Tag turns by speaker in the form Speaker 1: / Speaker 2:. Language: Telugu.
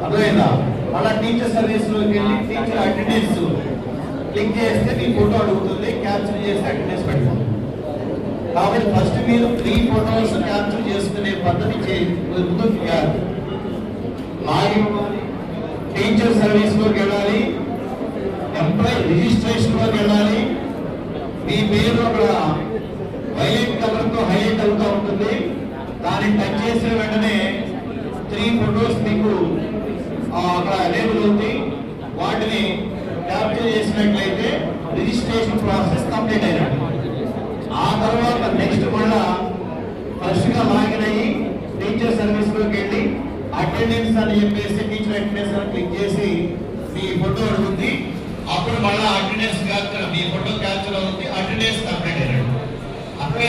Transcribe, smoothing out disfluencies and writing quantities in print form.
Speaker 1: అర్థమైందా? మళ్ళీ టీచర్ సర్వీస్ లోకి వెళ్ళి టీచర్ అటెండెన్స్ క్లిక్ చేస్తే మీ ఫోటో అడుగుతుంది, క్యాప్చర్ చేసి అటెండెన్స్ పెట్టుకోండి. కాబట్టి ఫస్ట్ మీరు 3 ఫోటోస్ క్యాప్చర్ చేసుకునే పద్ధతి లాగిన్ టీచర్ సర్వీస్ లోకి వెళ్ళాలి, ఎంప్లాయీ రిజిస్ట్రేషన్ లోకి వెళ్ళాలి. మీ పేరు అక్కడ వైలెట్ కలర్ తో హైలైట్ అవుతూ ఉంటుంది. దాన్ని టచ్ చేసిన వెంటనే 3 ఫోటోస్ మీకు అక్కడ లేబుల్ ఉంది. వాటిని క్యాప్చర్ చేసినట్లయితే రిజిస్ట్రేషన్ ప్రాసెస్ కంప్లీట్ అయినట్టు. ఆ తర్వాత నెక్స్ట్ మళ్ళా ఫస్ట్ గా లాగిన్ అయ్యి టీచర్ సర్వీస్ లోకి వెళ్ళి అటెండెన్స్ అని చెప్పేసి టీచర్ అటెండెన్స్ అని క్లిక్ చేసి మీ ఫోటో అడుగుతుంది. అప్పుడు మళ్ళీ అటెండెన్స్ క్యాప్చర్, మీ ఫోటో క్యాప్చర్ అవుతుంది, అటెండెన్స్ కంప్లీట్ అయినట్టు. అక్కడ